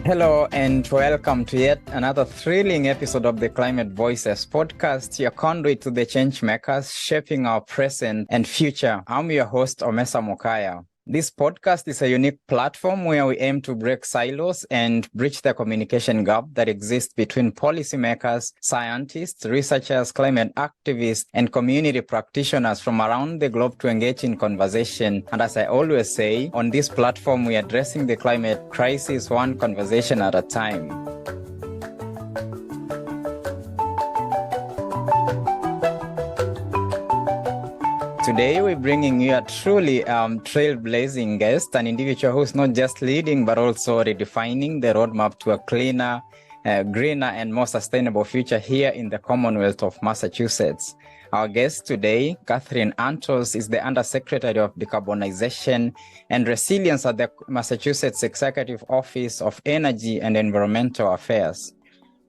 Hello and welcome to yet another thrilling episode of the Climate Voices podcast, your conduit to the change makers shaping our present and future. I'm your host, Omesa Mokaya. This podcast is a unique platform where we aim to break silos and bridge the communication gap that exists between policymakers, scientists, researchers, climate activists, and community practitioners from around the globe to engage in conversation. And as I always say, on this platform, we are addressing the climate crisis one conversation at a time. Today, we're bringing you a truly trailblazing guest, an individual who's not just leading, but also redefining the roadmap to a cleaner, greener, and more sustainable future here in the Commonwealth of Massachusetts. Our guest today, Catherine Antos, is the Undersecretary of Decarbonizing and Resilience at the Massachusetts Executive Office of Energy and Environmental Affairs.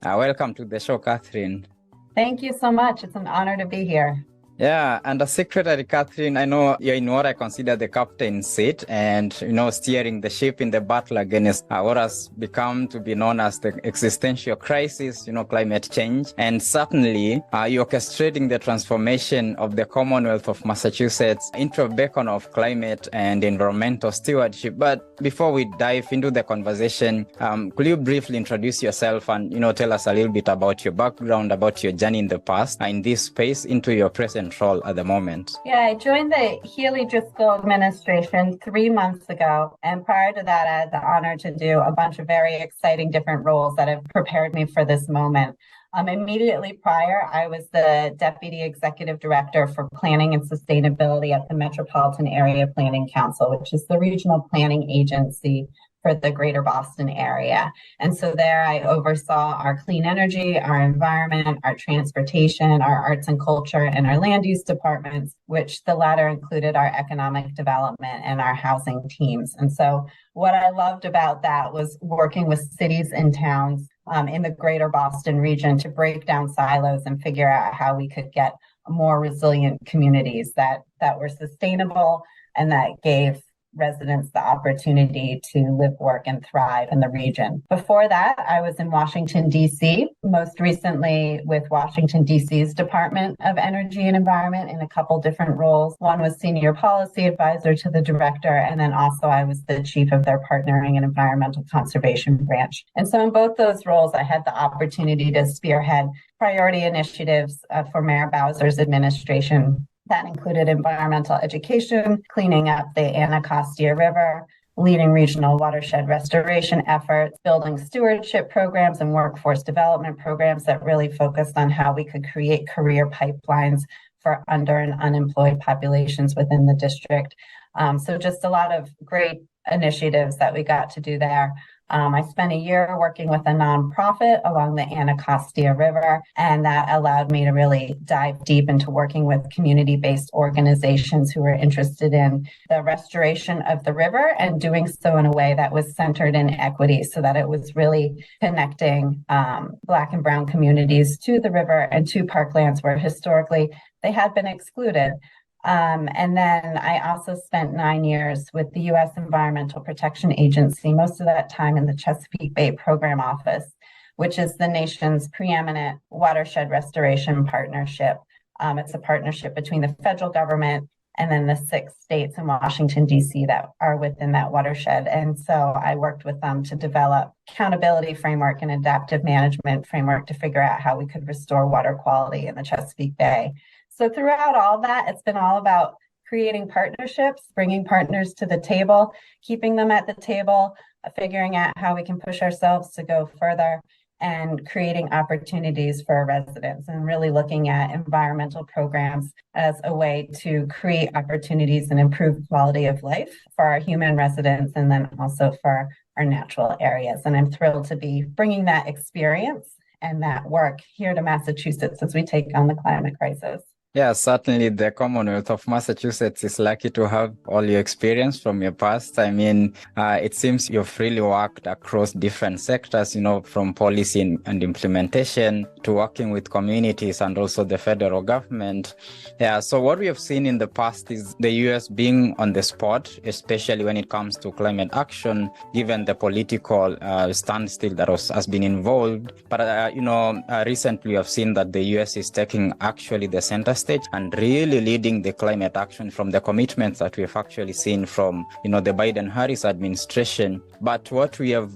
Welcome to the show, Catherine. Thank you so much. It's an honor to be here. Yeah, and as Secretary Catherine, I know you're in what I consider the captain's seat and, steering the ship in the battle against what has become to be known as the existential crisis, climate change. And certainly, you're orchestrating the transformation of the Commonwealth of Massachusetts into a beacon of climate and environmental stewardship. But before we dive into the conversation, could you briefly introduce yourself and, tell us a little bit about your background, about your journey in the past, in this space, into your present role at the moment? Yeah, I joined the Healy-Driscoll administration 3 months ago. And prior to that, I had the honor to do a bunch of very exciting different roles that have prepared me for this moment. Immediately prior, I was the Deputy Executive Director for Planning and Sustainability at the Metropolitan Area Planning Council, which is the regional planning agency for the greater Boston area. And so there I oversaw our clean energy, our environment, our transportation, our arts and culture, and our land use departments, which the latter included our economic development and our housing teams. And so what I loved about that was working with cities and towns in the greater Boston region to break down silos and figure out how we could get more resilient communities that were sustainable and that gave residents the opportunity to live, work, and thrive in the region. Before that, I was in Washington, D.C., most recently with Washington, D.C.'s Department of Energy and Environment in a couple different roles. One was Senior Policy Advisor to the Director, and then also I was the Chief of their Partnering and Environmental Conservation Branch. And so in both those roles, I had the opportunity to spearhead priority initiatives for Mayor Bowser's administration. That included environmental education, cleaning up the Anacostia River, leading regional watershed restoration efforts, building stewardship programs and workforce development programs that really focused on how we could create career pipelines for under and unemployed populations within the district. So just a lot of great initiatives that we got to do there. I spent a year working with a nonprofit along the Anacostia River, and that allowed me to really dive deep into working with community-based organizations who were interested in the restoration of the river and doing so in a way that was centered in equity so that it was really connecting Black and Brown communities to the river and to parklands where historically they had been excluded. And then I also spent 9 years with the U.S. Environmental Protection Agency, most of that time in the Chesapeake Bay Program Office, which is the nation's preeminent watershed restoration partnership. It's a partnership between the federal government and then the 6 states in Washington, D.C. that are within that watershed. And so I worked with them to develop accountability framework and adaptive management framework to figure out how we could restore water quality in the Chesapeake Bay. So throughout all that, it's been all about creating partnerships, bringing partners to the table, keeping them at the table, figuring out how we can push ourselves to go further, and creating opportunities for our residents, and really looking at environmental programs as a way to create opportunities and improve quality of life for our human residents and then also for our natural areas. And I'm thrilled to be bringing that experience and that work here to Massachusetts as we take on the climate crisis. Yeah, certainly the Commonwealth of Massachusetts is lucky to have all your experience from your past. I mean, it seems you've really worked across different sectors, from policy and implementation to working with communities and also the federal government. Yeah, so what we have seen in the past is the US being on the spot, especially when it comes to climate action, given the political standstill that has been involved. But, recently we have seen that the US is taking actually the center stage and really leading the climate action from the commitments that we've actually seen from, the Biden-Harris administration. But what we have,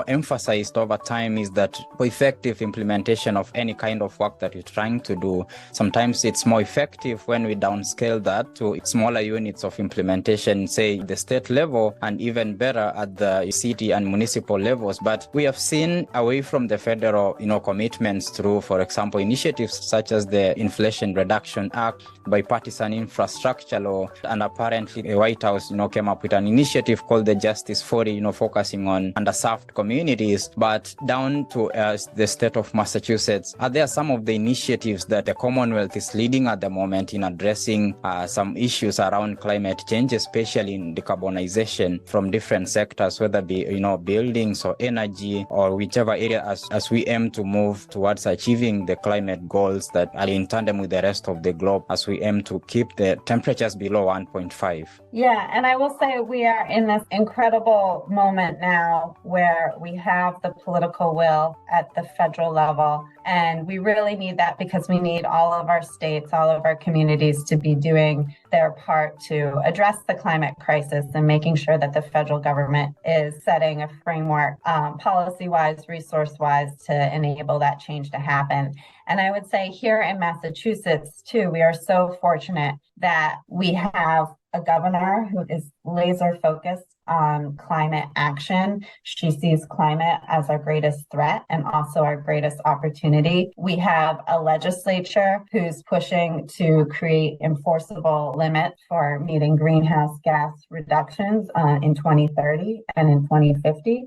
emphasized over time is that for effective implementation of any kind of work that we're trying to do, sometimes it's more effective when we downscale that to smaller units of implementation, say the state level, and even better at the city and municipal levels. But we have seen away from the federal, commitments through, for example, initiatives such as the Inflation Reduction Act, bipartisan infrastructure law, and apparently the White House, came up with an initiative called the Justice 40, focusing on underserved communities. But down to the state of Massachusetts, are there some of the initiatives that the Commonwealth is leading at the moment in addressing some issues around climate change, especially in decarbonization from different sectors, whether it be, buildings or energy or whichever area, as we aim to move towards achieving the climate goals that are in tandem with the rest of the globe, as we aim to keep the temperatures below 1.5? Yeah, and I will say we are in this incredible moment now where we have the political will at the federal level. And we really need that because we need all of our states, all of our communities to be doing their part to address the climate crisis and making sure that the federal government is setting a framework, policy-wise, resource-wise, to enable that change to happen. And I would say here in Massachusetts, too, we are so fortunate that we have a governor who is laser focused on climate action. She sees climate as our greatest threat and also our greatest opportunity. We have a legislature who's pushing to create enforceable limits for meeting greenhouse gas reductions in 2030 and in 2050.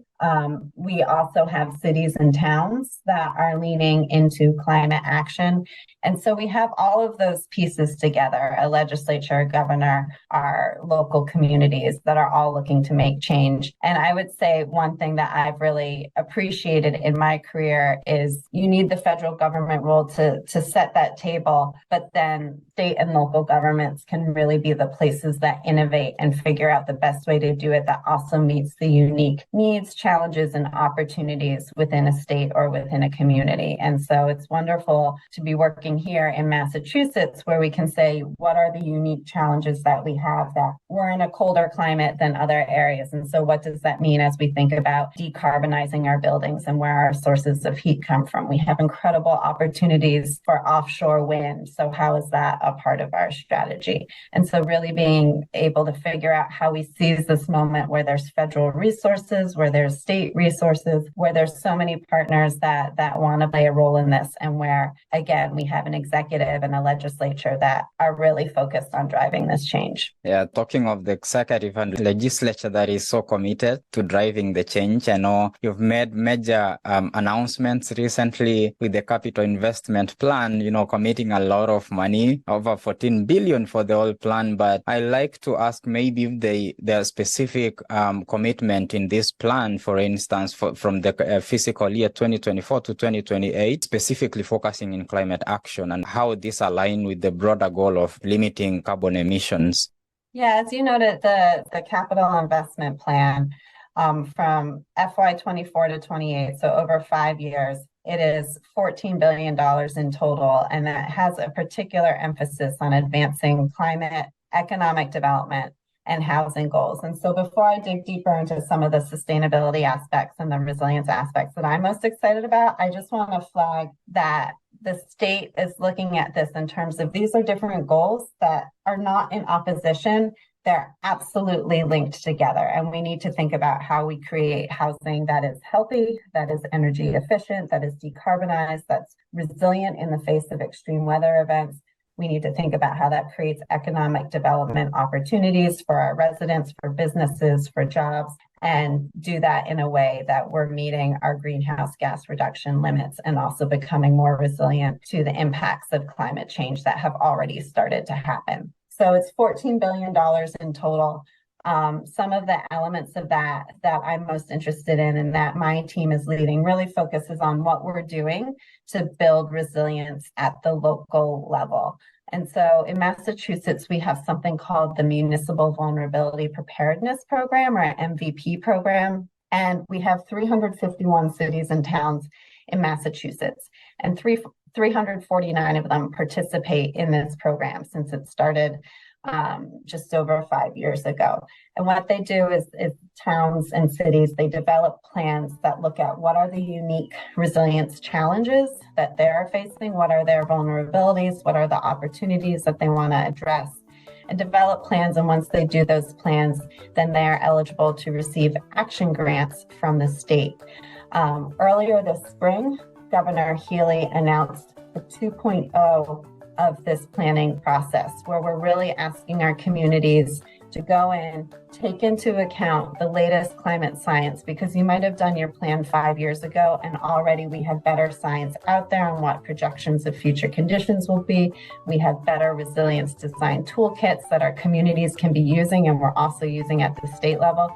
We also have cities and towns that are leaning into climate action. And so we have all of those pieces together, a legislature, a governor, our local communities that are all looking to make change. And I would say one thing that I've really appreciated in my career is you need the federal government role to set that table, but then state and local governments can really be the places that innovate and figure out the best way to do it that also meets the unique needs, challenges, and opportunities within a state or within a community. And so it's wonderful to be working here in Massachusetts where we can say, what are the unique challenges that we have, that we're in a colder climate than other areas. And so what does that mean as we think about decarbonizing our buildings and where our sources of heat come from? We have incredible opportunities for offshore wind. So how is that a part of our strategy? And so really being able to figure out how we seize this moment where there's federal resources, where there's state resources, where there's so many partners that want to play a role in this, and where, again, we have an executive and a legislature that are really focused on driving this change. Yeah, talking of the executive and legislature that is so committed to driving the change, I know you've made major announcements recently with the capital investment plan, committing a lot of money, over 14 billion for the whole plan. But I like to ask maybe if there's specific commitment in this plan, for instance, from the fiscal year 2024 to 2028, specifically focusing in climate action, and how this align with the broader goal of limiting carbon emissions. Yeah, as you noted, the capital investment plan from FY24 to 28, so over 5 years, it is $14 billion in total, and that has a particular emphasis on advancing climate, economic development, and housing goals. And so before I dig deeper into some of the sustainability aspects and the resilience aspects that I'm most excited about, I just want to flag that the state is looking at this in terms of these are different goals that are not in opposition. They're absolutely linked together. And we need to think about how we create housing that is healthy, that is energy efficient, that is decarbonized, that's resilient in the face of extreme weather events. We need to think about how that creates economic development opportunities for our residents, for businesses, for jobs. and do that in a way that we're meeting our greenhouse gas reduction limits and also becoming more resilient to the impacts of climate change that have already started to happen. So it's $14 billion in total. Some of the elements of that I'm most interested in and that my team is leading really focuses on what we're doing to build resilience at the local level. And so in Massachusetts, we have something called the Municipal Vulnerability Preparedness Program, or MVP program. And we have 351 cities and towns in Massachusetts, and 349 of them participate in this program since it started just over 5 years ago. And what they do is towns and cities, they develop plans that look at what are the unique resilience challenges that they're facing, what are their vulnerabilities, what are the opportunities that they want to address, and develop plans. And once they do those plans, then they are eligible to receive action grants from the state. Earlier this spring, Governor Healy announced the 2.0 of this planning process, where we're really asking our communities to go in, take into account the latest climate science, because you might have done your plan 5 years ago and already we have better science out there on what projections of future conditions will be. We have better resilience design toolkits that our communities can be using, and we're also using at the state level.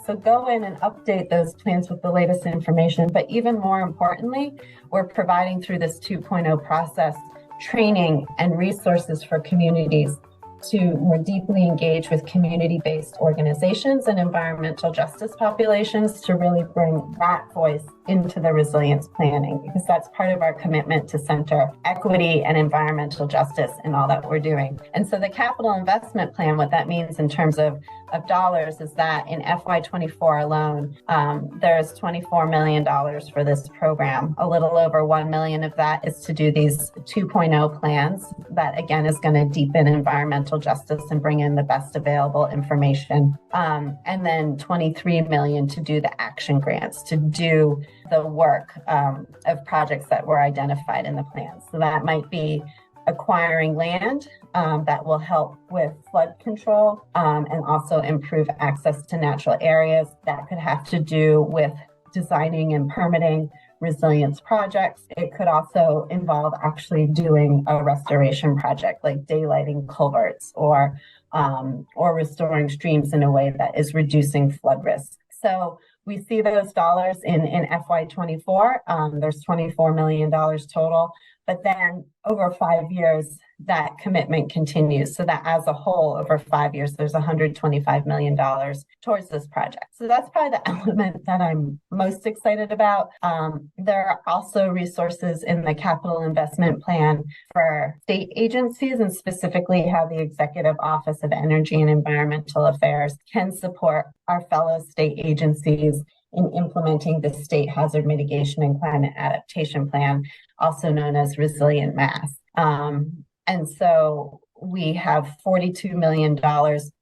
So go in and update those plans with the latest information. But even more importantly, we're providing through this 2.0 process training and resources for communities to more deeply engage with community-based organizations and environmental justice populations to really bring that voice into the resilience planning, because that's part of our commitment to center equity and environmental justice in all that we're doing. And so the capital investment plan, what that means in terms of dollars is that in FY24 alone, there's $24 million for this program. A little over 1 million of that is to do these 2.0 plans that again is going to deepen environmental justice and bring in the best available information. And then 23 million to do the action grants, to do the work of projects that were identified in the plan. So that might be acquiring land that will help with flood control and also improve access to natural areas. That could have to do with designing and permitting resilience projects. It could also involve actually doing a restoration project like daylighting culverts or restoring streams in a way that is reducing flood risk. So we see those dollars in FY24. There's $24 million total. But then over 5 years, that commitment continues, so that as a whole, over 5 years, there's $125 million towards this project. So that's probably the element that I'm most excited about. There are also resources in the capital investment plan for state agencies, and specifically how the Executive Office of Energy and Environmental Affairs can support our fellow state agencies in implementing the State Hazard Mitigation and Climate Adaptation Plan, also known as Resilient Mass. And so we have $42 million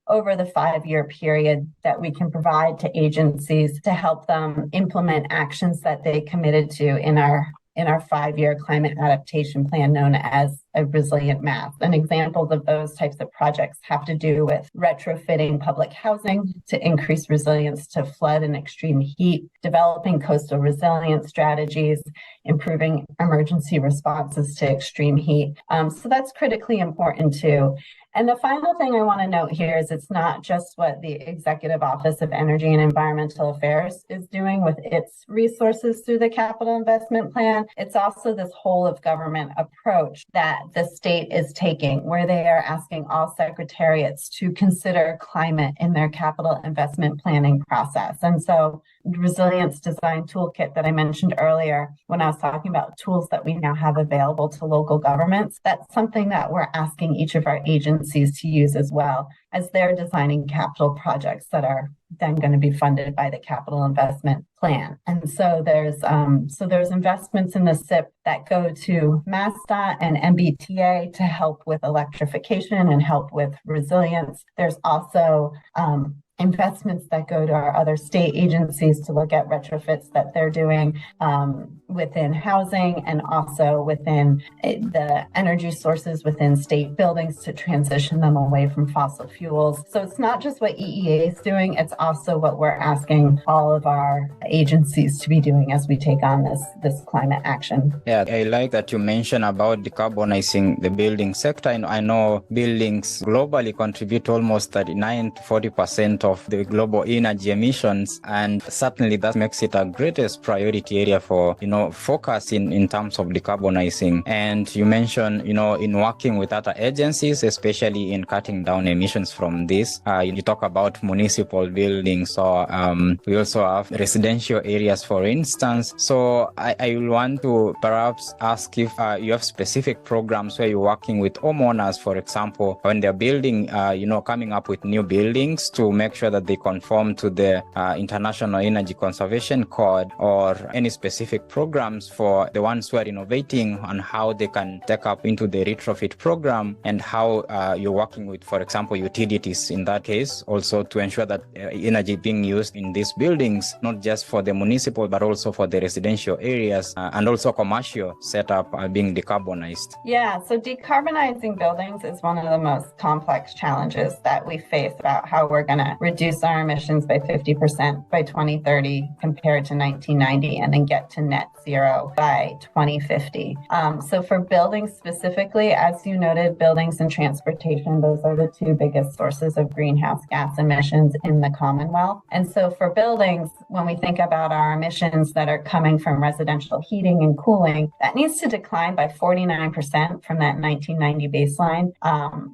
over the 5-year period that we can provide to agencies to help them implement actions that they committed to in our 5-year climate adaptation plan known as a Resilient Mass. And examples of those types of projects have to do with retrofitting public housing to increase resilience to flood and extreme heat, developing coastal resilience strategies, improving emergency responses to extreme heat. So that's critically important too. And the final thing I want to note here is it's not just what the Executive Office of Energy and Environmental Affairs is doing with its resources through the capital investment plan. It's also this whole of government approach that the state is taking, where they are asking all secretariats to consider climate in their capital investment planning process. And so resilience design toolkit that I mentioned earlier, when I was talking about tools that we now have available to local governments, that's something that we're asking each of our agencies to use as well as they're designing capital projects that are then going to be funded by the capital investment plan. And so there's investments in the SIP that go to MassDOT and MBTA to help with electrification and help with resilience. There's also investments that go to our other state agencies to look at retrofits that they're doing within housing and also within the energy sources within state buildings to transition them away from fossil fuels. So it's not just what EEA is doing, it's also what we're asking all of our agencies to be doing as we take on this climate action. Yeah, I like that you mentioned about decarbonizing the building sector. And I know buildings globally contribute almost 39 to 40% of the global energy emissions. And certainly that makes it a greatest priority area for, focus in terms of decarbonizing. And you mentioned, in working with other agencies, especially in cutting down emissions from this, you talk about municipal buildings, or we also have residential areas, for instance. So I will want to perhaps ask if you have specific programs where you're working with homeowners, for example, when they're building, coming up with new buildings to make sure that they conform to the International Energy Conservation Code, or any specific programs for the ones who are innovating on how they can take up into the retrofit program, and how you're working with, for example, utilities in that case, also to ensure that energy being used in these buildings, not just for the municipal, but also for the residential areas, and also commercial setup being decarbonized. Yeah, so decarbonizing buildings is one of the most complex challenges that we face about how we're going to reduce our emissions by 50% by 2030 compared to 1990, and then get to net zero by 2050. So for buildings specifically, as you noted, buildings and transportation, those are the two biggest sources of greenhouse gas emissions in the Commonwealth. And so for buildings, when we think about our emissions that are coming from residential heating and cooling, that needs to decline by 49% from that 1990 baseline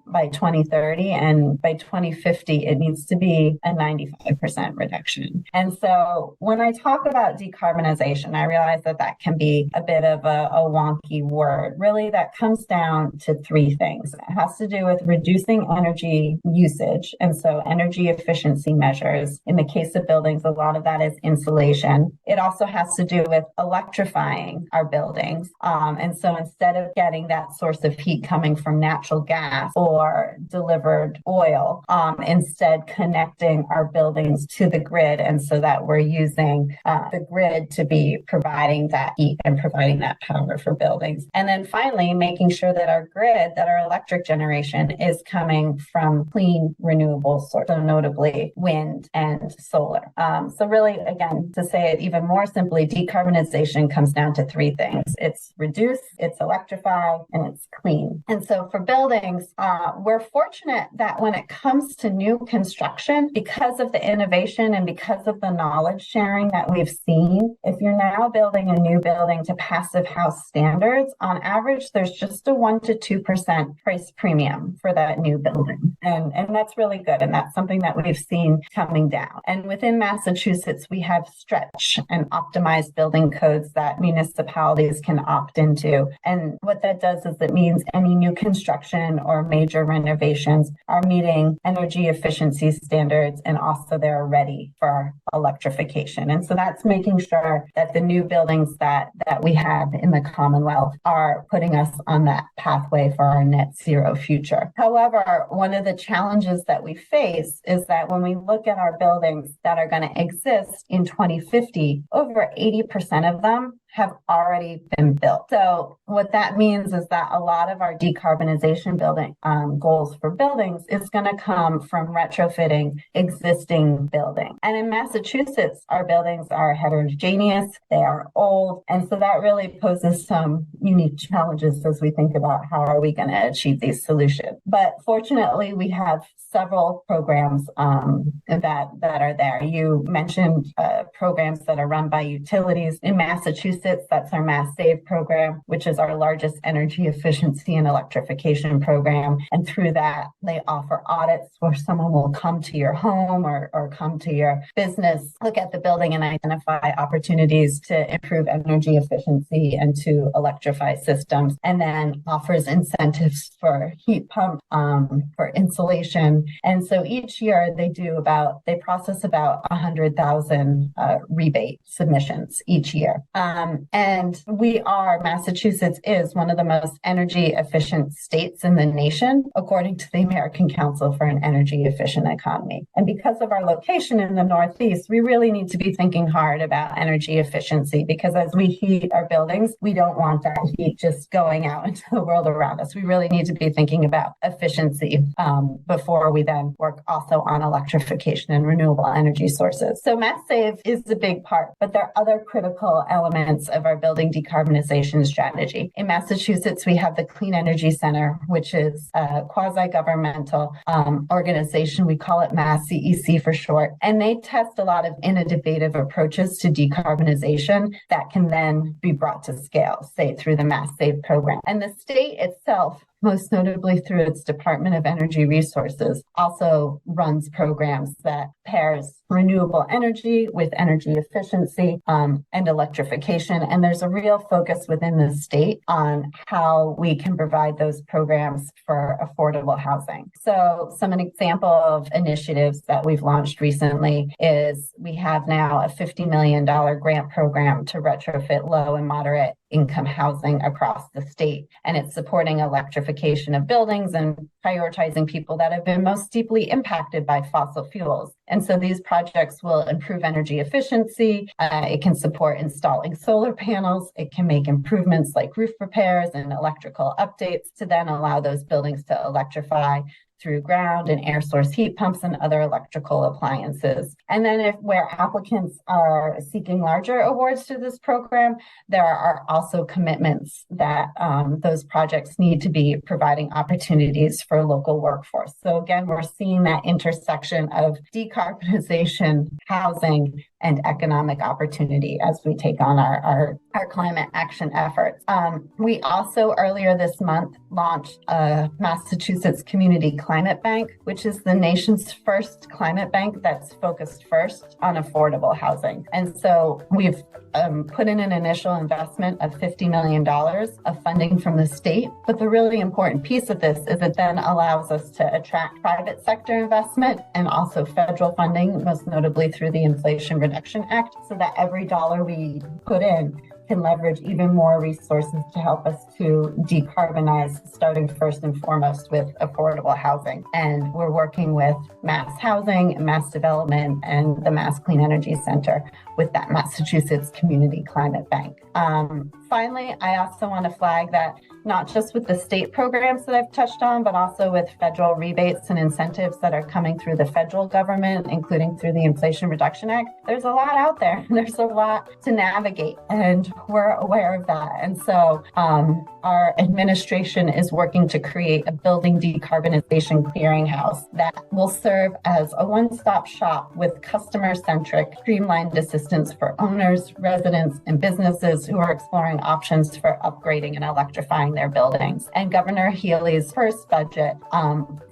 by 2030. And by 2050, it needs to be a 95% reduction. And so when I talk about decarbonization, I realize that can be a bit of a wonky word. Really, that comes down to three things. It has to do with reducing energy usage, and so energy efficiency measures. In the case of buildings, a lot of that is insulation. It also has to do with electrifying our buildings. And so instead of getting that source of heat coming from natural gas or delivered oil, instead connecting our buildings to the grid, and so that we're using the grid to be providing that heat and providing that power for buildings. And then finally, making sure that our grid, that our electric generation is coming from clean, renewable sources, so notably wind and solar. So really, again, to say it even more simply, decarbonization comes down to three things. It's reduce, it's electrify, and it's clean. And so for buildings, we're fortunate that when it comes to new construction, because of the innovation and because of the knowledge sharing that we've seen, if you're now building a new building to passive house standards, on average, there's just a 1% to 2% price premium for that new building. And that's really good. And that's something that we've seen coming down. And within Massachusetts, we have stretch and optimized building codes that municipalities can opt into. And what that does is it means any new construction or major renovations are meeting energy efficiency standards, and also they're ready for electrification. And so that's making sure that the new buildings that we have in the Commonwealth are putting us on that pathway for our net zero future. However, one of the challenges that we face is that when we look at our buildings that are going to exist in 2050, over 80% of them have already been built. So what that means is that a lot of our decarbonization building goals for buildings is going to come from retrofitting existing buildings. And in Massachusetts, our buildings are heterogeneous, they are old, and so that really poses some unique challenges as we think about how are we going to achieve these solutions. But fortunately, we have several programs that are there. You mentioned programs that are run by utilities. In Massachusetts, that's our Mass Save program, which is our largest energy efficiency and electrification program. And through that, they offer audits where someone will come to your home or come to your business, look at the building and identify opportunities to improve energy efficiency and to electrify systems, and then offers incentives for heat pump, for insulation. And so each year they process about 100,000 rebate submissions each year. And Massachusetts is one of the most energy efficient states in the nation, according to the American Council for an Energy Efficient Economy. And because of our location in the Northeast, we really need to be thinking hard about energy efficiency, because as we heat our buildings, we don't want that heat just going out into the world around us. We really need to be thinking about efficiency before we then work also on electrification and renewable energy sources. So Mass Save is a big part, but there are other critical elements of our building decarbonization strategy. In Massachusetts, we have the Clean Energy Center, which is a quasi-governmental organization. We call it Mass CEC for short. And they test a lot of innovative approaches to decarbonization that can then be brought to scale, say through the Mass Save program. And the state itself, most notably through its Department of Energy Resources, also runs programs that pairs renewable energy with energy efficiency and electrification. And there's a real focus within the state on how we can provide those programs for affordable housing. So an example of initiatives that we've launched recently is we have now a $50 million grant program to retrofit low and moderate income housing across the state. And it's supporting electrification of buildings and prioritizing people that have been most deeply impacted by fossil fuels. And so these projects will improve energy efficiency. It can support installing solar panels. It can make improvements like roof repairs and electrical updates to then allow those buildings to electrify through ground and air source heat pumps and other electrical appliances. And then where applicants are seeking larger awards to this program, there are also commitments that those projects need to be providing opportunities for local workforce. So again, we're seeing that intersection of decarbonization, housing, and economic opportunity as we take on our climate action efforts. We also earlier this month launched a Massachusetts Community Climate Bank, which is the nation's first climate bank that's focused first on affordable housing. And so we've put in an initial investment of $50 million of funding from the state. But the really important piece of this is it then allows us to attract private sector investment and also federal funding, most notably through the Inflation Reduction Act, so that every dollar we put in can leverage even more resources to help us to decarbonize, starting first and foremost with affordable housing. And we're working with Mass Housing, Mass Development, and the Mass Clean Energy Center with that Massachusetts Community Climate Bank. Finally, I also want to flag that not just with the state programs that I've touched on, but also with federal rebates and incentives that are coming through the federal government, including through the Inflation Reduction Act. There's a lot out there. There's a lot to navigate, and we're aware of that. And so our administration is working to create a building decarbonization clearinghouse that will serve as a one-stop shop with customer-centric, streamlined assistance for owners, residents, and businesses who are exploring options for upgrading and electrifying their buildings. And Governor Healy's first budget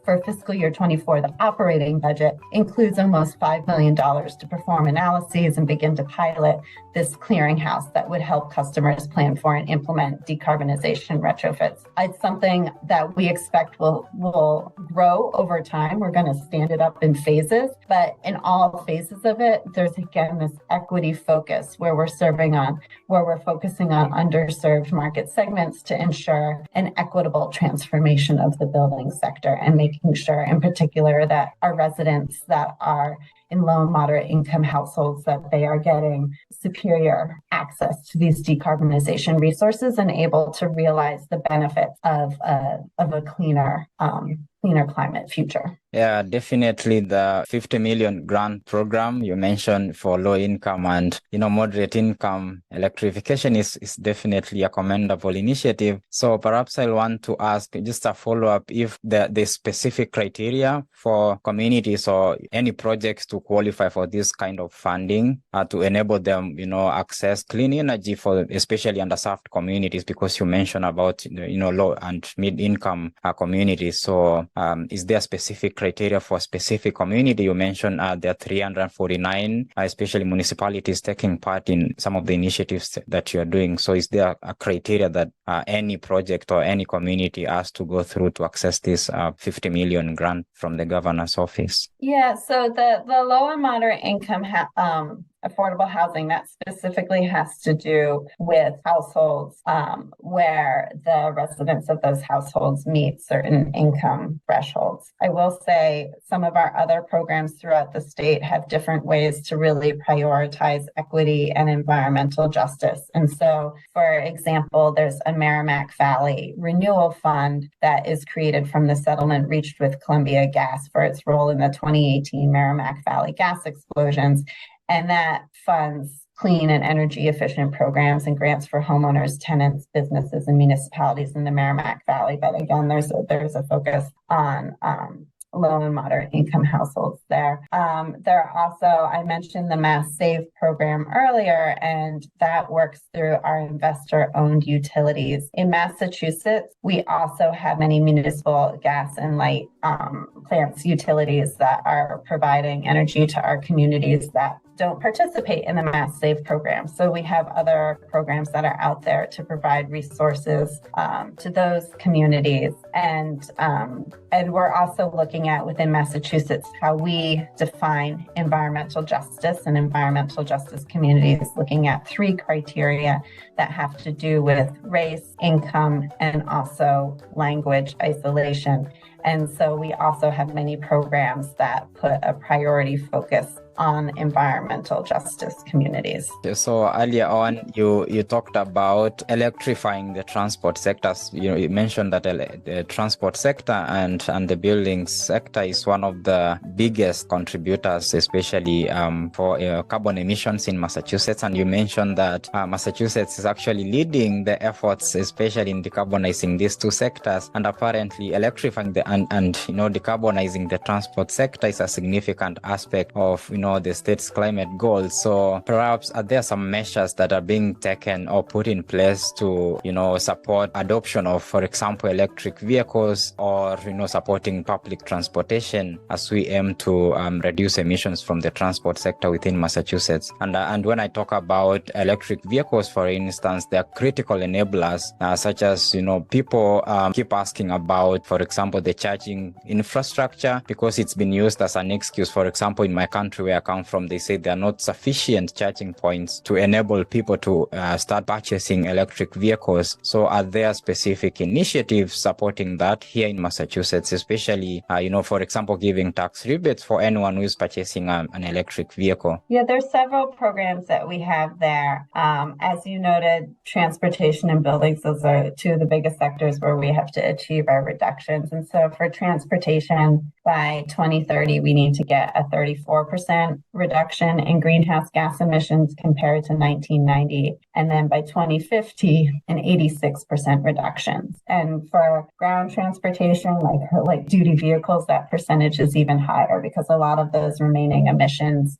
for fiscal year 24, the operating budget, includes almost $5 million to perform analyses and begin to pilot this clearinghouse that would help customers plan for and implement decarbonization retrofits. It's something that we expect will grow over time. We're going to stand it up in phases, but in all phases of it, there's again this equity focus where we're focusing on underserved market segments to ensure an equitable transformation of the building sector and making sure in particular that our residents that are in low and moderate income households, that they are getting superior access to these decarbonization resources and able to realize the benefits of a cleaner climate future. Yeah, definitely the 50 million grant program you mentioned for low income and, moderate income electrification is definitely a commendable initiative. So perhaps I'll want to ask just a follow-up if the specific criteria for communities or any projects to qualify for this kind of funding to enable them, access clean energy for especially underserved communities, because you mentioned about, low and mid-income communities. So is there specific criteria for a specific community? You mentioned there are 349, especially municipalities taking part in some of the initiatives that you are doing. So is there a criteria that any project or any community has to go through to access this 50 million grant from the governor's office? Yeah, so the low and moderate income affordable housing. That specifically has to do with households where the residents of those households meet certain income thresholds. I will say some of our other programs throughout the state have different ways to really prioritize equity and environmental justice. And so, for example, there's a Merrimack Valley Renewal Fund that is created from the settlement reached with Columbia Gas for its role in the 2018 Merrimack Valley gas explosions. And that funds clean and energy efficient programs and grants for homeowners, tenants, businesses, and municipalities in the Merrimack Valley. But again, there's a focus on low and moderate income households there. There are also, I mentioned the Mass Save program earlier, and that works through our investor-owned utilities. In Massachusetts, we also have many municipal gas and light plants, utilities that are providing energy to our communities that don't participate in the Mass Save program. So we have other programs that are out there to provide resources to those communities. And we're also looking at within Massachusetts how we define environmental justice and environmental justice communities, looking at 3 criteria that have to do with race, income, and also language isolation. And so we also have many programs that put a priority focus on environmental justice communities. So earlier on, you talked about electrifying the transport sectors. You mentioned that the transport sector and the building sector is one of the biggest contributors, especially for carbon emissions in Massachusetts. And you mentioned that Massachusetts is actually leading the efforts, especially in decarbonizing these 2 sectors. And apparently, electrifying and decarbonizing the transport sector is a significant aspect of the state's climate goals. So perhaps are there some measures that are being taken or put in place to support adoption of, for example, electric vehicles, or supporting public transportation as we aim to reduce emissions from the transport sector within Massachusetts? And when I talk about electric vehicles, for instance, they are critical enablers, such as people keep asking about, for example, the charging infrastructure, because it's been used as an excuse. For example, in my country where I come from, they say there are not sufficient charging points to enable people to start purchasing electric vehicles. So are there specific initiatives supporting that here in Massachusetts, especially, for example, giving tax rebates for anyone who is purchasing an electric vehicle? Yeah, there's several programs that we have there. As you noted, transportation and buildings, those are 2 of the biggest sectors where we have to achieve our reductions. And so for transportation, by 2030, we need to get a 34% reduction in greenhouse gas emissions compared to 1990. And then by 2050, an 86% reduction. And for ground transportation, like duty vehicles, that percentage is even higher, because a lot of those remaining emissions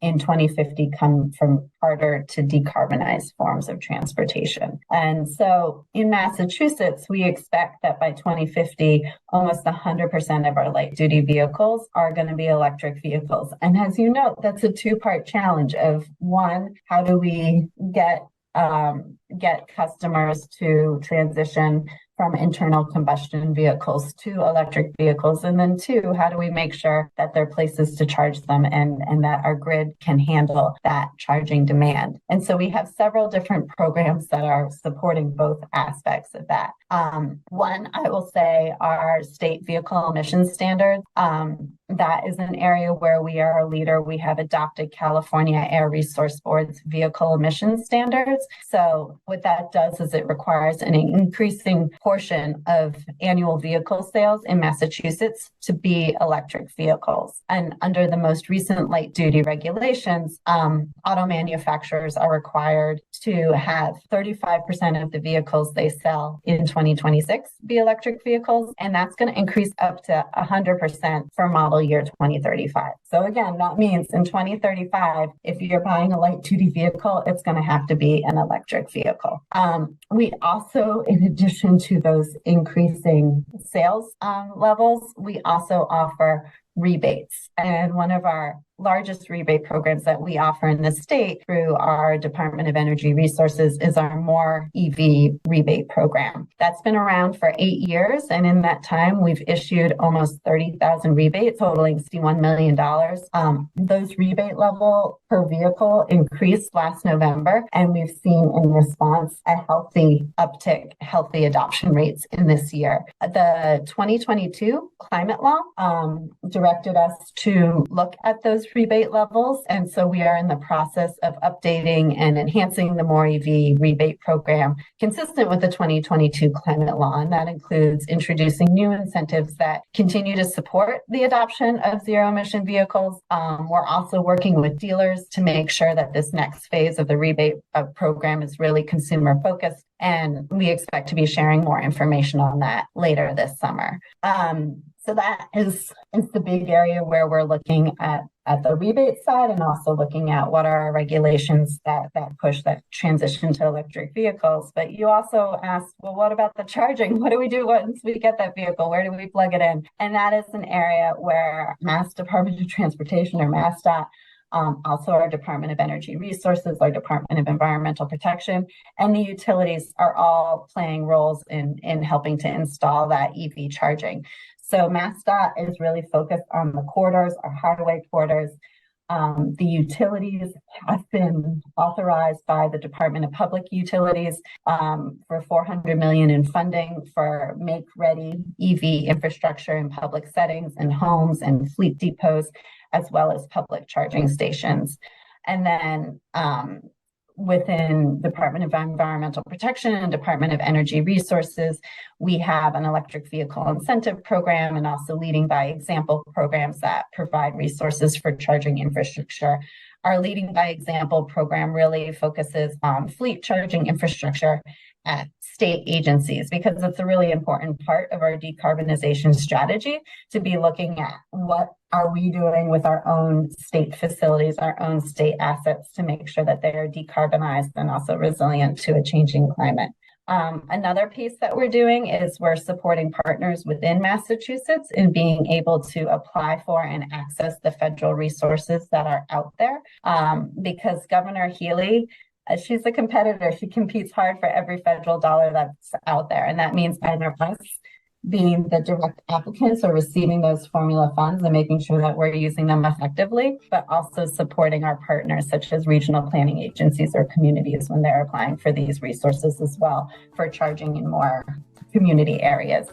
in 2050 come from harder to decarbonize forms of transportation. And so in Massachusetts, we expect that by 2050, almost 100% of our light duty vehicles are going to be electric vehicles. And as you know, that's a 2-part challenge of, one, how do we get customers to transition from internal combustion vehicles to electric vehicles? And then 2, how do we make sure that there are places to charge them and that our grid can handle that charging demand? And so we have several different programs that are supporting both aspects of that. One, I will say, our state vehicle emissions standards. That is an area where we are a leader. We have adopted California Air Resource Board's vehicle emissions standards. So what that does is it requires an increasing portion of annual vehicle sales in Massachusetts to be electric vehicles. And under the most recent light duty regulations, auto manufacturers are required to have 35% of the vehicles they sell in 2026 be electric vehicles. And that's going to increase up to 100% for model year 2035. So again, that means in 2035, if you're buying a light duty vehicle, it's going to have to be an electric vehicle. We also, in addition to those increasing sales levels, we also offer rebates. And one of our largest rebate programs that we offer in the state through our Department of Energy Resources is our More EV rebate program. That's been around for 8 years. And in that time, we've issued almost 30,000 rebates totaling $61 million. Those rebate level per vehicle increased last November. And we've seen in response a healthy uptick, healthy adoption rates in this year. The 2022 climate law directed us to look at those rebate levels. And so we are in the process of updating and enhancing the More EV rebate program consistent with the 2022 climate law. And that includes introducing new incentives that continue to support the adoption of zero emission vehicles. We're also working with dealers to make sure that this next phase of the rebate program is really consumer focused. And we expect to be sharing more information on that later this summer. So that is the big area where we're looking at the rebate side and also looking at what are our regulations that push that transition to electric vehicles. But you also asked, well, what about the charging? What do we do once we get that vehicle? Where do we plug it in? And that is an area where Mass Department of Transportation or MassDOT, also our Department of Energy Resources, our Department of Environmental Protection, and the utilities are all playing roles in helping to install that EV charging. So MassDOT is really focused on the corridors, our highway corridors. The utilities have been authorized by the Department of Public Utilities for $400 million in funding for make-ready EV infrastructure in public settings and homes and fleet depots, as well as public charging stations. And then within Department of Environmental Protection and Department of Energy Resources, we have an electric vehicle incentive program and also leading by example programs that provide resources for charging infrastructure. Our leading by example program really focuses on fleet charging infrastructure at state agencies because it's a really important part of our decarbonization strategy to be looking at what are we doing with our own state facilities, our own state assets to make sure that they are decarbonized and also resilient to a changing climate. Another piece that we're doing is we're supporting partners within Massachusetts in being able to apply for and access the federal resources that are out there because Governor Healy, she's a competitor. She competes hard for every federal dollar that's out there. And that means either us being the direct applicants or receiving those formula funds and making sure that we're using them effectively, but also supporting our partners such as regional planning agencies or communities when they're applying for these resources as well for charging in more community areas.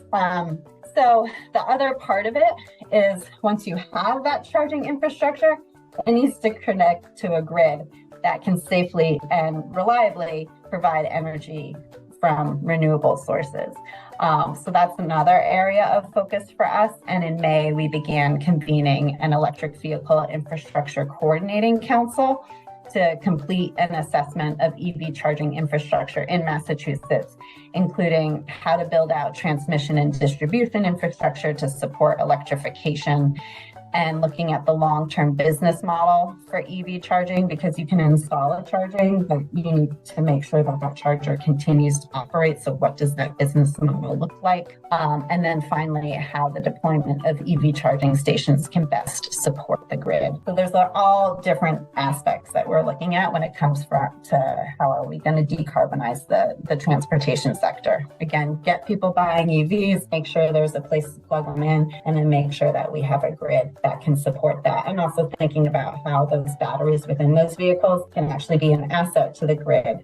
So the other part of it is once you have that charging infrastructure, it needs to connect to a grid that can safely and reliably provide energy from renewable sources. So that's another area of focus for us. And in May, we began convening an electric vehicle infrastructure coordinating council to complete an assessment of EV charging infrastructure in Massachusetts, including how to build out transmission and distribution infrastructure to support electrification, and looking at the long-term business model for EV charging, because you can install a charging, but you need to make sure that that charger continues to operate. So what does that business model look like? And then finally, how the deployment of EV charging stations can best support the grid. So there's all different aspects that we're looking at when it comes to how are we going to decarbonize the transportation sector. Again, get people buying EVs, make sure there's a place to plug them in, and then make sure that we have a grid that can support that. And also thinking about how those batteries within those vehicles can actually be an asset to the grid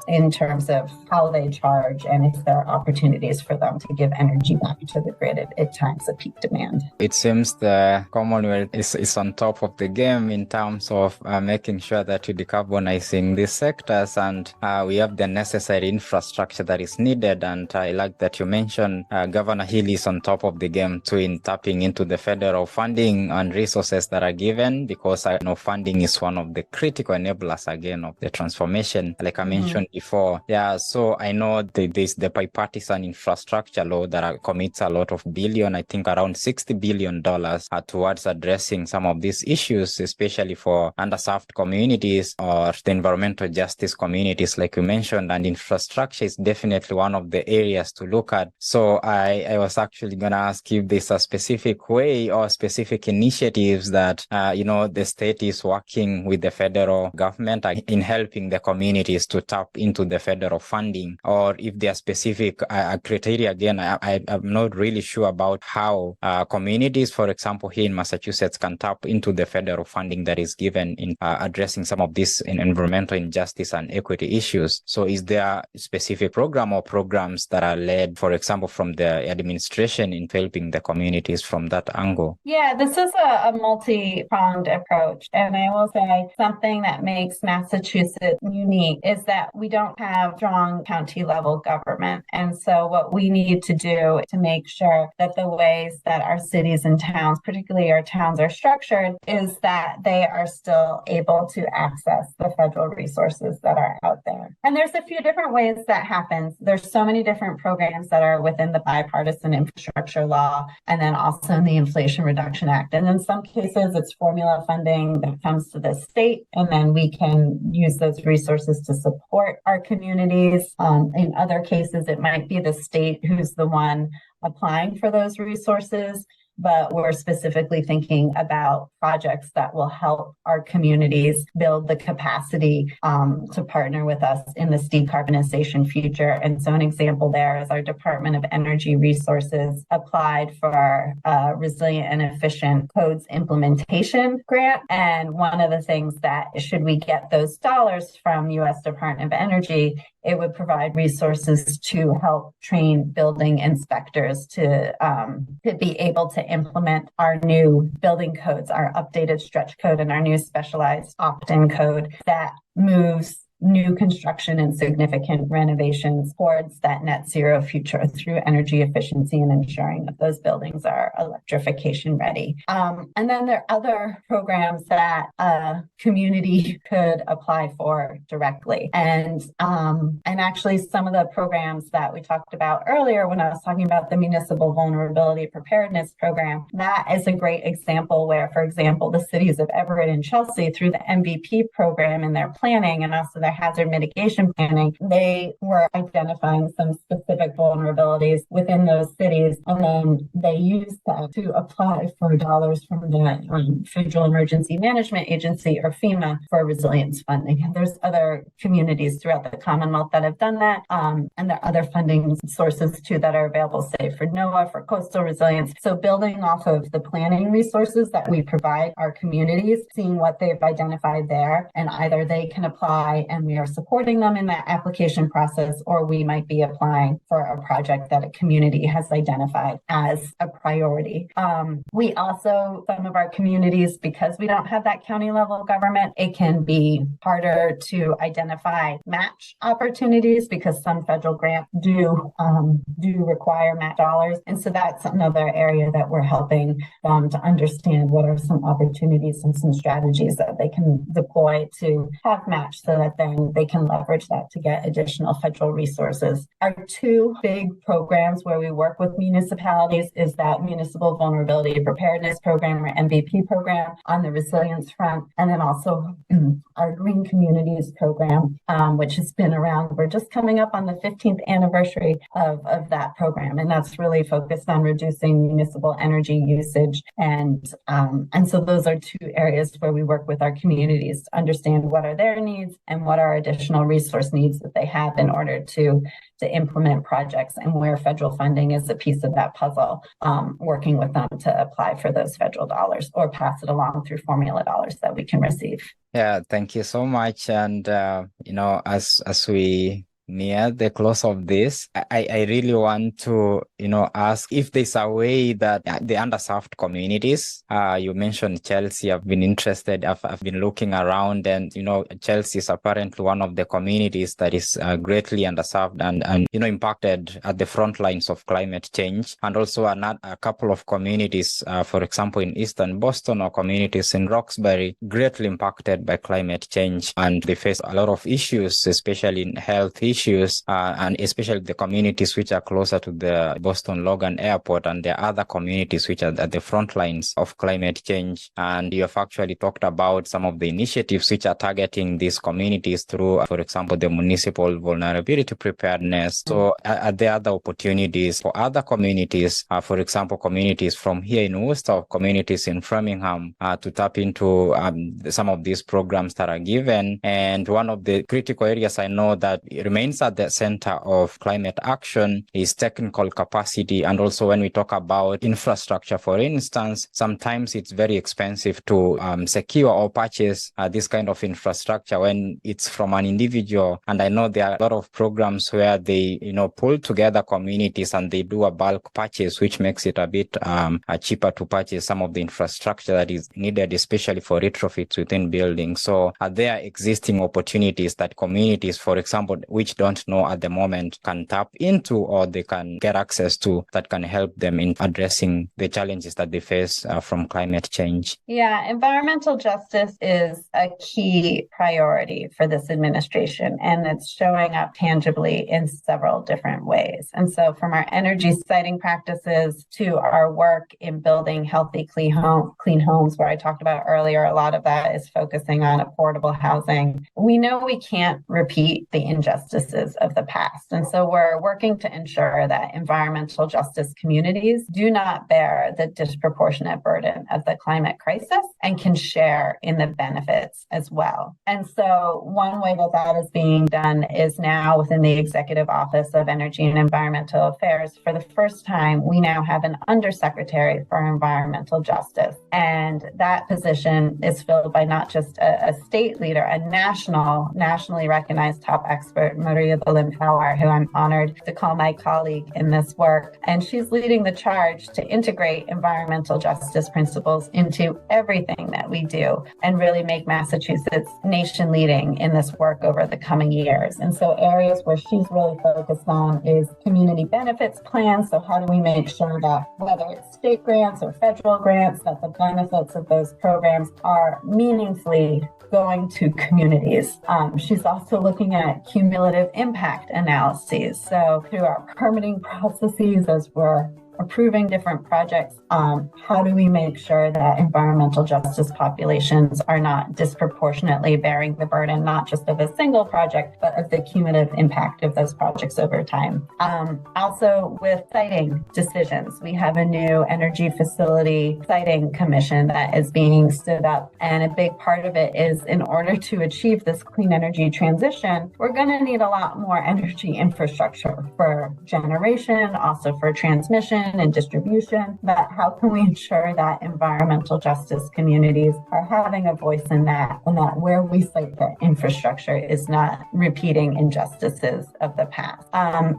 in terms of how they charge and if there are opportunities for them to give energy back to the grid at times of peak demand. It seems the Commonwealth is on top of the game in terms of making sure that we're decarbonizing these sectors, and we have the necessary infrastructure that is needed. And I like that you mentioned Governor Hill is on top of the game too in tapping into the federal funding and resources that are given, because I know funding is one of the critical enablers again of the transformation, like I mentioned before. Yeah, so I know there's the bipartisan infrastructure law that commits a lot of billion, I think around $60 billion towards addressing some of these issues, especially for underserved communities or the environmental justice communities, like you mentioned, and infrastructure is definitely one of the areas to look at. So I was actually going to ask if there's a specific way or specific specific initiatives that, the state is working with the federal government in helping the communities to tap into the federal funding, or if there are specific criteria. Again, I'm not really sure about how communities, for example, here in Massachusetts, can tap into the federal funding that is given in addressing some of these environmental injustice and equity issues. So is there a specific program or programs that are led, for example, from the administration in helping the communities from that angle? Yeah, this is a multi-pronged approach. And I will say something that makes Massachusetts unique is that we don't have strong county level government. And so what we need to do to make sure that the ways that our cities and towns, particularly our towns, are structured is that they are still able to access the federal resources that are out there. And there's a few different ways that happens. There's so many different programs that are within the bipartisan infrastructure law and then also in the Inflation Reduction Act. And in some cases, it's formula funding that comes to the state, and then we can use those resources to support our communities. In other cases, it might be the state who's the one applying for those resources. But we're specifically thinking about projects that will help our communities build the capacity to partner with us in this decarbonization future. And so an example there is our Department of Energy Resources applied for a resilient and efficient codes implementation grant. And one of the things that, should we get those dollars from U.S. Department of Energy, it would provide resources to help train building inspectors to be able to implement our new building codes, our updated stretch code, and our new specialized opt-in code that moves new construction and significant renovations towards that net zero future through energy efficiency and ensuring that those buildings are electrification ready. And then there are other programs that a community could apply for directly. And actually some of the programs that we talked about earlier when I was talking about the Municipal Vulnerability Preparedness Program, that is a great example where, for example, the cities of Everett and Chelsea, through the MVP program and their planning and also their hazard mitigation planning, they were identifying some specific vulnerabilities within those cities, and then they used that to apply for dollars from the Federal Emergency Management Agency, or FEMA, for resilience funding. And there's other communities throughout the Commonwealth that have done that, and there are other funding sources too that are available, say for NOAA, for coastal resilience. So building off of the planning resources that we provide our communities, seeing what they've identified there, and either they can apply and we are supporting them in that application process, or we might be applying for a project that a community has identified as a priority. We also, some of our communities, because we don't have that county level government, it can be harder to identify match opportunities because some federal grants do require match dollars. And so that's another area that we're helping them to understand what are some opportunities and some strategies that they can deploy to have match, so that then they can leverage that to get additional federal resources. Our two big programs where we work with municipalities is that Municipal Vulnerability Preparedness Program, or MVP program, on the resilience front, and then also our Green Communities program, which has been around. We're just coming up on the 15th anniversary of that program, and that's really focused on reducing municipal energy usage. And so those are two areas where we work with our communities to understand what are their needs and what are additional resource needs that they have in order to implement projects, and where federal funding is a piece of that puzzle, working with them to apply for those federal dollars or pass it along through formula dollars that we can receive. Yeah, thank you so much. And, as we near the close of this, I really want to, ask if there's a way that the underserved communities, you mentioned Chelsea, I've been interested, I've been looking around, and, Chelsea is apparently one of the communities that is greatly underserved and impacted at the front lines of climate change. And also a couple of communities, for example, in Eastern Boston, or communities in Roxbury, greatly impacted by climate change. And they face a lot of issues, especially in health issues issues, and especially the communities which are closer to the Boston Logan Airport, and there are other communities which are at the front lines of climate change. And you have actually talked about some of the initiatives which are targeting these communities through, for example, the municipal vulnerability preparedness. So are there other opportunities for other communities, for example, communities from here in Worcester, communities in Framingham, to tap into some of these programs that are given? And one of the critical areas I know that remains at the center of climate action is technical capacity. And also when we talk about infrastructure, for instance, sometimes it's very expensive to secure or purchase this kind of infrastructure when it's from an individual. And I know there are a lot of programs where they, pull together communities and they do a bulk purchase, which makes it a bit cheaper to purchase some of the infrastructure that is needed, especially for retrofits within buildings. So are there existing opportunities that communities, for example, which don't know at the moment, can tap into or they can get access to that can help them in addressing the challenges that they face from climate change? Yeah, environmental justice is a key priority for this administration, and it's showing up tangibly in several different ways. And so from our energy siting practices to our work in building healthy, clean homes, where I talked about earlier, a lot of that is focusing on affordable housing. We know we can't repeat the injustices of the past. And so we're working to ensure that environmental justice communities do not bear the disproportionate burden of the climate crisis and can share in the benefits as well. And so one way that is being done is now within the Executive Office of Energy and Environmental Affairs. For the first time, we now have an Undersecretary for Environmental Justice. And that position is filled by not just a state leader, a nationally recognized top expert, Maria Berlin-Power, who I'm honored to call my colleague in this work. And she's leading the charge to integrate environmental justice principles into everything that we do and really make Massachusetts nation leading in this work over the coming years. And so areas where she's really focused on is community benefits plans. So how do we make sure that whether it's state grants or federal grants, that the benefits of those programs are meaningfully going to communities. She's also looking at cumulative impact analyses. So through our permitting processes, as we're approving different projects, how do we make sure that environmental justice populations are not disproportionately bearing the burden, not just of a single project, but of the cumulative impact of those projects over time? Also with siting decisions, we have a new energy facility siting commission that is being stood up. And a big part of it is in order to achieve this clean energy transition, we're going to need a lot more energy infrastructure for generation, also for transmission and distribution. But how can we ensure that environmental justice communities are having a voice in that, and that where we cite the infrastructure is not repeating injustices of the past?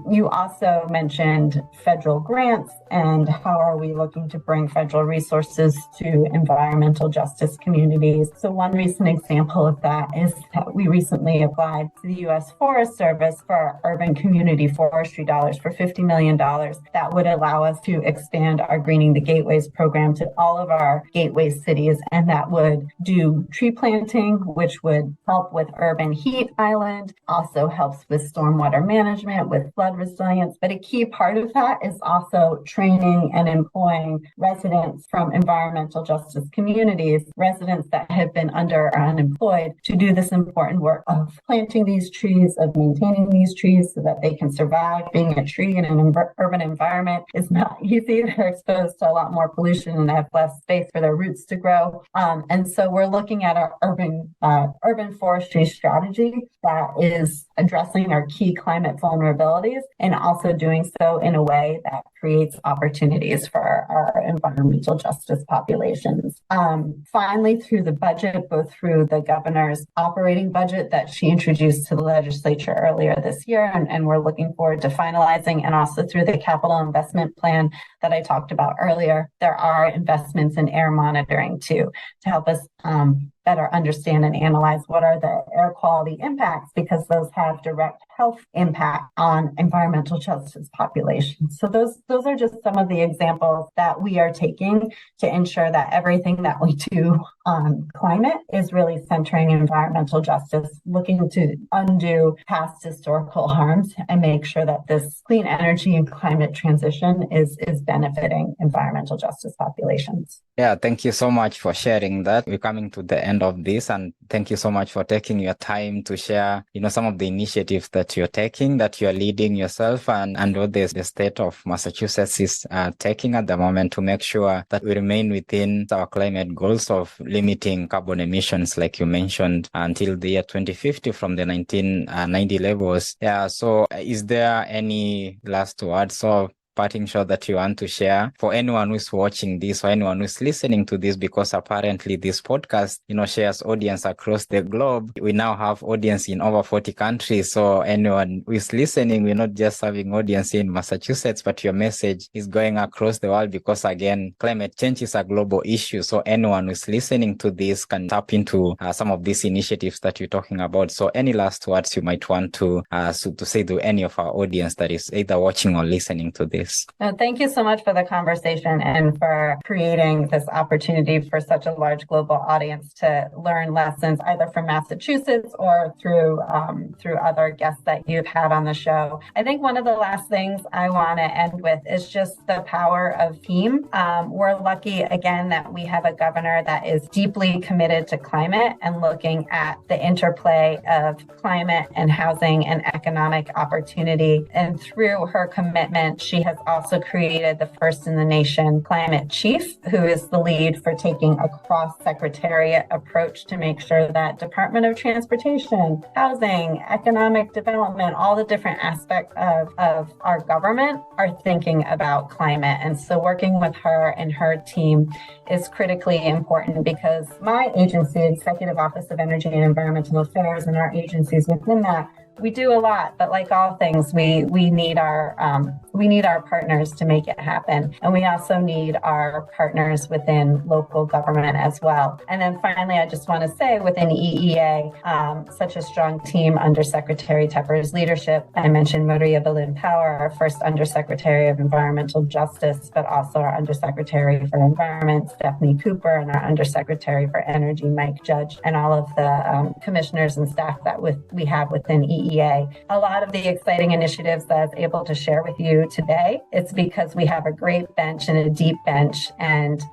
You also mentioned federal grants and how are we looking to bring federal resources to environmental justice communities. So one recent example of that is that we recently applied to the U.S. Forest Service for our urban community forestry dollars for $50 million. That would allow us to expand our Greening the Gateways program to all of our gateway cities, and that would do tree planting, which would help with urban heat island, also helps with stormwater management, with flood resilience. But a key part of that is also training and employing residents from environmental justice communities, residents that have been under or unemployed, to do this important work of planting these trees, of maintaining these trees so that they can survive. Being a tree in an urban environment is not easy. They're exposed to a lot more pollution and have less space for their roots to grow. And so we're looking at our urban forestry strategy that is addressing our key climate vulnerabilities and also doing so in a way that creates opportunities for our environmental justice populations. Finally, through the budget, both through the governor's operating budget that she introduced to the legislature earlier this year, and we're looking forward to finalizing, and also through the capital investment plan that I talked about earlier, there are investments in air monitoring too, to help us better understand and analyze what are the air quality impacts, because those have direct health impact on environmental justice populations. So those are just some of the examples that we are taking to ensure that everything that we do on climate is really centering environmental justice, looking to undo past historical harms and make sure that this clean energy and climate transition is benefiting environmental justice populations. Yeah, thank you so much for sharing that. We're coming to the end of this, and thank you so much for taking your time to share, some of the initiatives that you're taking, that you're leading yourself, and what the state of Massachusetts is taking at the moment to make sure that we remain within our climate goals of limiting carbon emissions, like you mentioned, until the year 2050 from the 1990 levels. Yeah, so is there any last words or parting shot that you want to share for anyone who's watching this or anyone who's listening to this? Because apparently this podcast, shares audience across the globe. We now have audience in over 40 countries. So anyone who is listening, we're not just having audience in Massachusetts, but your message is going across the world, because again, climate change is a global issue. So anyone who's listening to this can tap into some of these initiatives that you're talking about. So any last words you might want to say to any of our audience that is either watching or listening to this? Thank you so much for the conversation and for creating this opportunity for such a large global audience to learn lessons either from Massachusetts or through other guests that you've had on the show. I think one of the last things I want to end with is just the power of team. We're lucky, again, that we have a governor that is deeply committed to climate and looking at the interplay of climate and housing and economic opportunity. And through her commitment, she has also created the first in the nation climate chief, who is the lead for taking a cross-secretariat approach to make sure that Department of Transportation, housing, economic development, all the different aspects of our government are thinking about climate. And so working with her and her team is critically important, because my agency, Executive Office of Energy and Environmental Affairs, and our agencies within that, we do a lot, but like all things, we need our partners to make it happen, and we also need our partners within local government as well. And then finally, I just want to say, within EEA, such a strong team under Secretary Tepper's leadership. I mentioned Maria Belén Power, our first Undersecretary of Environmental Justice, but also our Undersecretary for Environment, Stephanie Cooper, and our Undersecretary for Energy, Mike Judge, and all of the commissioners and staff that we have within EEA. A lot of the exciting initiatives that I was able to share with you today, it's because we have a great bench and a deep bench. And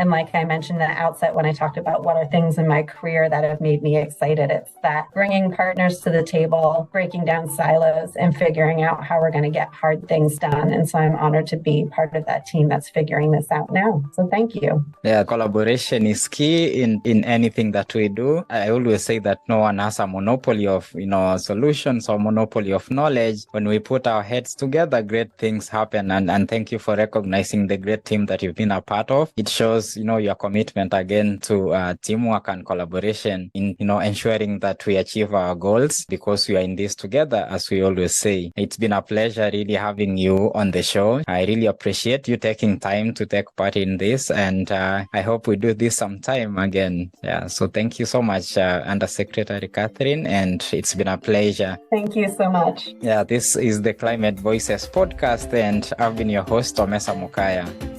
like I mentioned at the outset when I talked about what are things in my career that have made me excited, it's that bringing partners to the table, breaking down silos, and figuring out how we're going to get hard things done. And so I'm honored to be part of that team that's figuring this out now. So thank you. Yeah, collaboration is key in anything that we do. I always say that no one has a monopoly of solutions or monopoly of knowledge. When we put our heads together, great things happen. And thank you for recognizing the great team that you've been a part of. It shows your commitment again to teamwork and collaboration in ensuring that we achieve our goals, because we are in this together, as we always say. It's been a pleasure really having you on the show. I really appreciate you taking time to take part in this, and I hope we do this sometime again. Yeah, so thank you so much, Undersecretary Catherine, and it's been a pleasure. Thank you so much. Yeah, this is the Climate Voices podcast, and I've been your host, Omesa Mukaya.